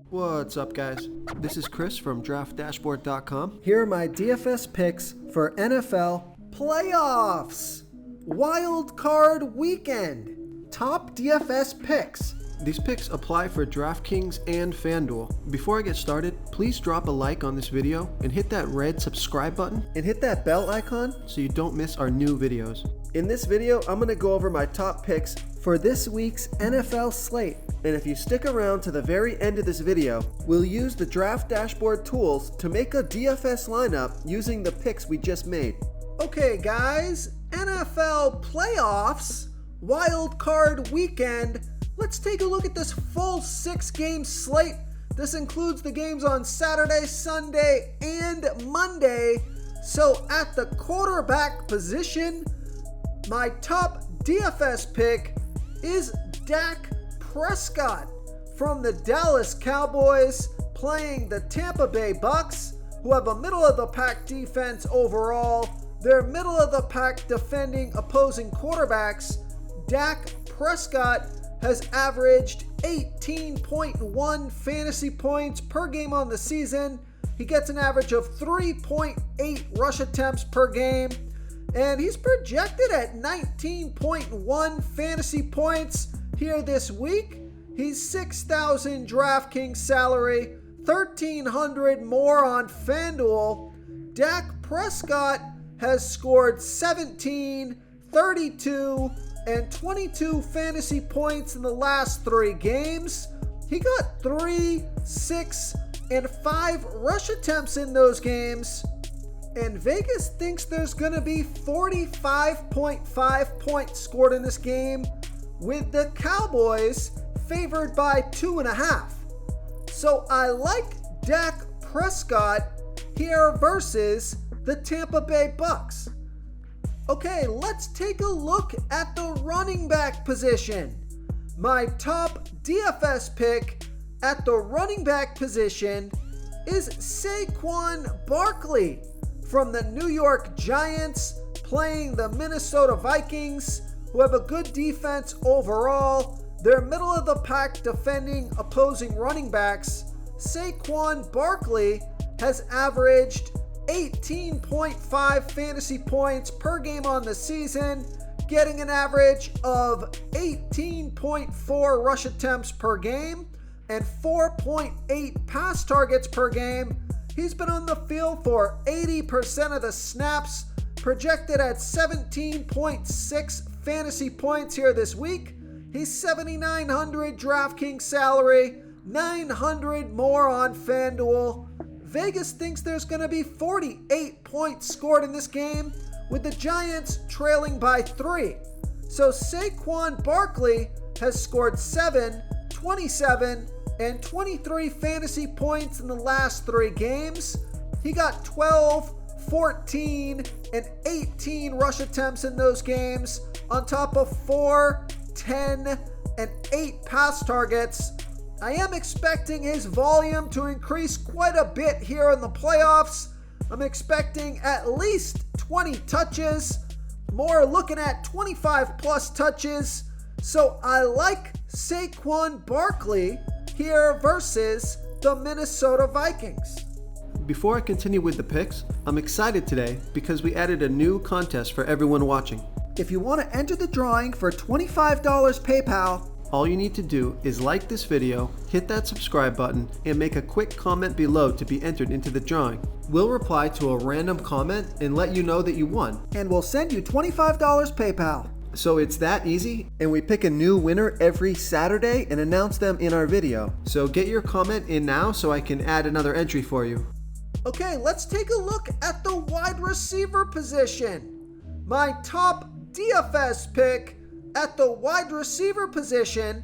What's up, guys? This is Chris from DraftDashboard.com. Here are my DFS picks for NFL playoffs. Wild card weekend. Top DFS picks. These picks apply for DraftKings and FanDuel. Before I get started, please drop a like on this video and hit that red subscribe button And hit that bell icon so you don't miss our new videos. In this video, I'm going to go over my top picks for this week's NFL slate. And if you stick around to the very end of this video, we'll use the Draft Dashboard tools to make a DFS lineup using the picks we just made. Okay guys, NFL playoffs, wild card weekend. Let's take a look at this full 6-game slate. This includes the games on Saturday, Sunday, and Monday. So at the quarterback position, my top DFS pick is Dak Prescott from the Dallas Cowboys playing the Tampa Bay Bucks, who have a middle-of-the-pack defense overall. They're middle-of-the-pack defending opposing quarterbacks. Dak Prescott has averaged 18.1 fantasy points per game on the season. He gets an average of 3.8 rush attempts per game. And he's projected at 19.1 fantasy points here this week. He's 6,000 DraftKings salary, 1,300 more on FanDuel. Dak Prescott has scored 17, 32, and 22 fantasy points in the last 3 games. He got 3, 6, and 5 rush attempts in those games. And Vegas thinks there's going to be 45.5 points scored in this game, with the Cowboys favored by 2.5. So I like Dak Prescott here versus the Tampa Bay Bucks. Okay, let's take a look at the running back position. My top DFS pick at the running back position is Saquon Barkley from the New York Giants playing the Minnesota Vikings, who have a good defense overall. They're middle of the pack defending opposing running backs. Saquon Barkley has averaged 18.5 fantasy points per game on the season, getting an average of 18.4 rush attempts per game and 4.8 pass targets per game. He's been on the field for 80% of the snaps, projected at 17.6 fantasy points here this week. He's 7,900 DraftKings salary, 900 more on FanDuel. Vegas thinks there's going to be 48 points scored in this game, with the Giants trailing by 3. So Saquon Barkley has scored 7, 27, and 23 fantasy points in the last 3 games. He got 12, 14, and 18 rush attempts in those games, on top of 4, 10, and 8 pass targets. I am expecting his volume to increase quite a bit here in the playoffs. I'm expecting at least 20 touches, more looking at 25 plus touches. So I like Saquon Barkley here versus the Minnesota Vikings. Before I continue with the picks, I'm excited today because we added a new contest for everyone watching. If you want to enter the drawing for $25 PayPal, all you need to do is like this video, hit that subscribe button, and make a quick comment below to be entered into the drawing. We'll reply to a random comment and let you know that you won. And we'll send you $25 PayPal. So it's that easy, and we pick a new winner every Saturday and announce them in our video. So get your comment in now so I can add another entry for you. Okay, let's take a look at the wide receiver position. My top DFS pick at the wide receiver position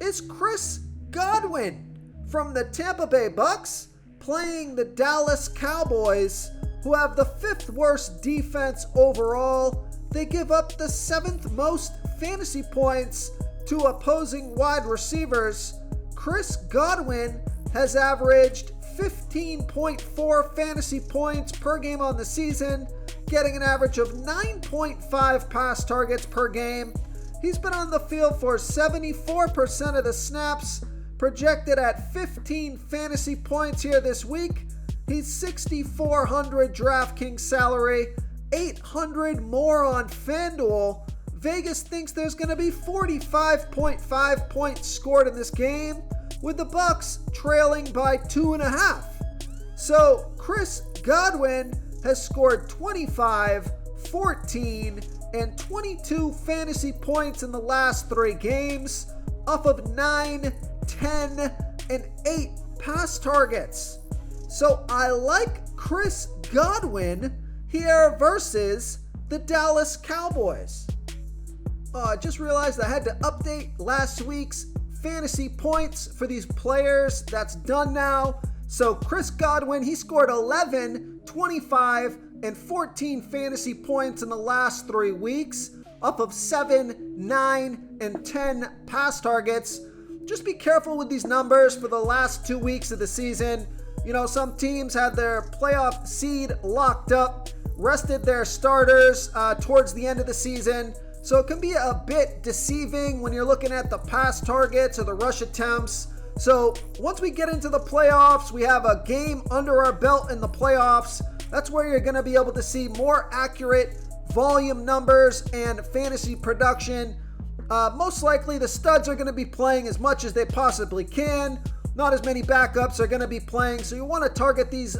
is Chris Godwin from the Tampa Bay Bucks playing the Dallas Cowboys, who have the 5th worst defense overall. They give up the 7th most fantasy points to opposing wide receivers. Chris Godwin has averaged 15.4 fantasy points per game on the season, getting an average of 9.5 pass targets per game. He's been on the field for 74% of the snaps, projected at 15 fantasy points here this week. He's 6,400 DraftKings salary, 800 more on FanDuel. Vegas thinks there's going to be 45.5 points scored in this game, with the Bucks trailing by 2.5. So Chris Godwin has scored 25, 14, and 22 fantasy points in the last 3 games, off of 9, 10, and 8 pass targets. So I like Chris Godwin here versus the Dallas Cowboys. I just realized I had to update last week's fantasy points for these players. That's done now. So Chris Godwin, he scored 11, 25, and 14 fantasy points in the last 3 weeks, up of 7, 9, and 10 pass targets. Just be careful with these numbers for the last 2 weeks of the season. You know, some teams had their playoff seed locked up, rested their starters towards the end of the season. So it can be a bit deceiving when you're looking at the pass targets or the rush attempts. So once we get into the playoffs, we have a game under our belt in the playoffs. That's where you're going to be able to see more accurate volume numbers and fantasy production. Most likely the studs are going to be playing as much as they possibly can. Not as many backups are going to be playing. So you want to target these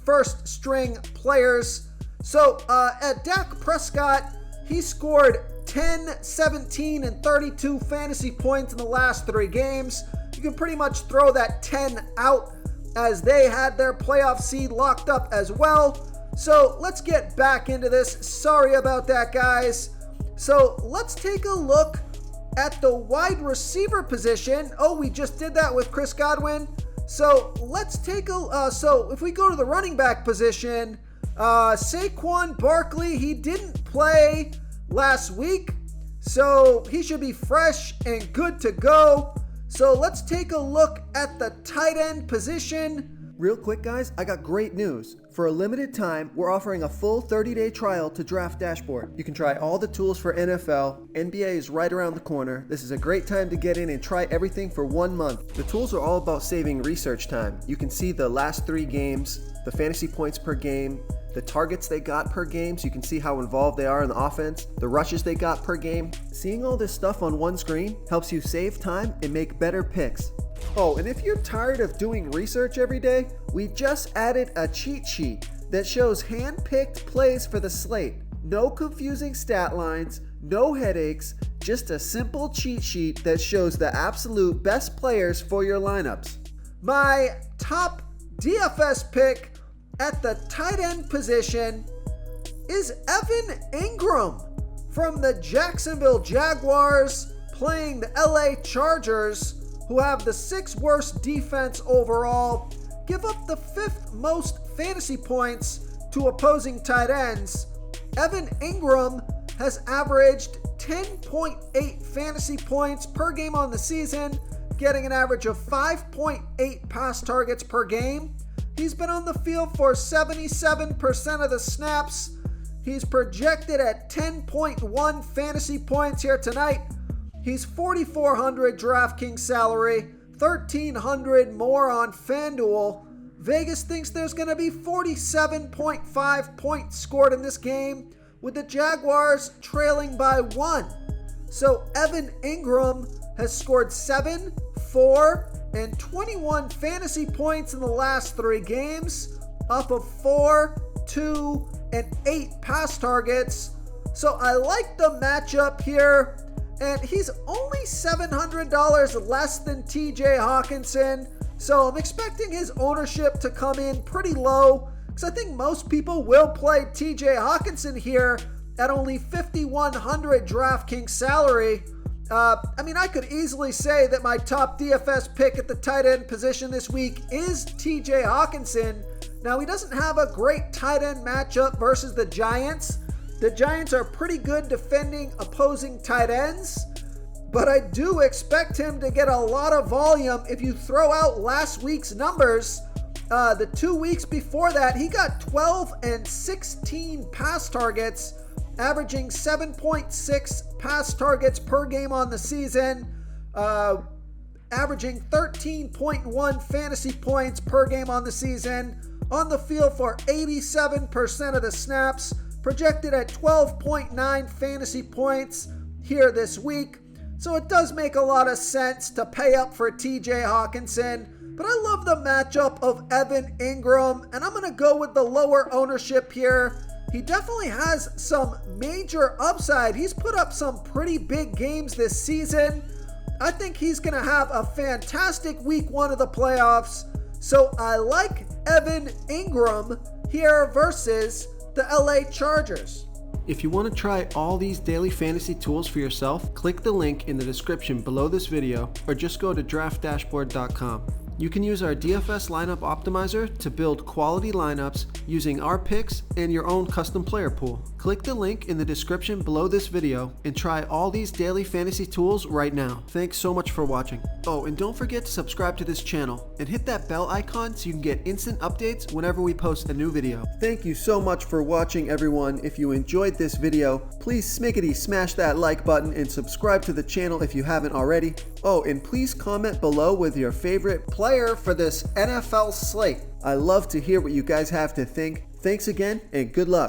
first string players. So at Dak Prescott, he scored 10, 17, and 32 fantasy points in the last 3 games. You can pretty much throw that 10 out as they had their playoff seed locked up as well. So let's get back into this. Sorry about that, guys. So let's take a look at the wide receiver position. Oh, we just did that with Chris Godwin. So let's take so if we go to the running back position, Saquon Barkley, he didn't play last week, so he should be fresh and good to go. So let's take a look at the tight end position. Real quick, guys, I got great news. For a limited time, we're offering a full 30-day trial to Draft Dashboard. You can try all the tools for NFL. NBA is right around the corner. This is a great time to get in and try everything for 1 month. The tools are all about saving research time. You can see the last 3 games, the fantasy points per game, the targets they got per game, so you can see how involved they are in the offense, the rushes they got per game. Seeing all this stuff on one screen helps you save time and make better picks. Oh, and if you're tired of doing research every day, we just added a cheat sheet that shows hand-picked plays for the slate. No confusing stat lines, no headaches, just a simple cheat sheet that shows the absolute best players for your lineups. My top DFS pick at the tight end position is Evan Ingram from the Jacksonville Jaguars, playing the LA Chargers, who have the 6th worst defense overall, give up the 5th most fantasy points to opposing tight ends. Evan Ingram has averaged 10.8 fantasy points per game on the season, getting an average of 5.8 pass targets per game. He's been on the field for 77% of the snaps. He's projected at 10.1 fantasy points here tonight. He's 4,400 DraftKings salary, 1,300 more on FanDuel. Vegas thinks there's going to be 47.5 points scored in this game, with the Jaguars trailing by 1. So Evan Ingram has scored 7, 4, and 21 fantasy points in the last 3 games, off of 4, 2, and 8 pass targets. So I like the matchup here. And he's only $700 less than TJ Hawkinson, so I'm expecting his ownership to come in pretty low, because I think most people will play TJ Hawkinson here at only 5,100 DraftKings salary. I could easily say that my top DFS pick at the tight end position this week is TJ Hawkinson. Now, he doesn't have a great tight end matchup versus the Giants. The Giants are pretty good defending opposing tight ends, but I do expect him to get a lot of volume. If you throw out last week's numbers, the 2 weeks before that, he got 12 and 16 pass targets, averaging 7.6 pass targets per game on the season. averaging 13.1 fantasy points per game on the season, on the field for 87% of the snaps, projected at 12.9 fantasy points here this week. So it does make a lot of sense to pay up for TJ Hawkinson, but I love the matchup of Evan Ingram, and I'm going to go with the lower ownership here. He definitely has some major upside. He's put up some pretty big games this season. I think he's going to have a fantastic week 1 of the playoffs. So I like Evan Ingram here versus the LA Chargers. If you want to try all these daily fantasy tools for yourself, click the link in the description below this video or just go to draftdashboard.com. You can use our DFS lineup optimizer to build quality lineups using our picks and your own custom player pool. Click the link in the description below this video and try all these daily fantasy tools right now. Thanks so much for watching. Oh, and don't forget to subscribe to this channel and hit that bell icon so you can get instant updates whenever we post a new video. Thank you so much for watching, everyone. If you enjoyed this video, please smash that like button and subscribe to the channel if you haven't already. Oh, and please comment below with your favorite player for this NFL slate. I love to hear what you guys have to think. Thanks again, and good luck.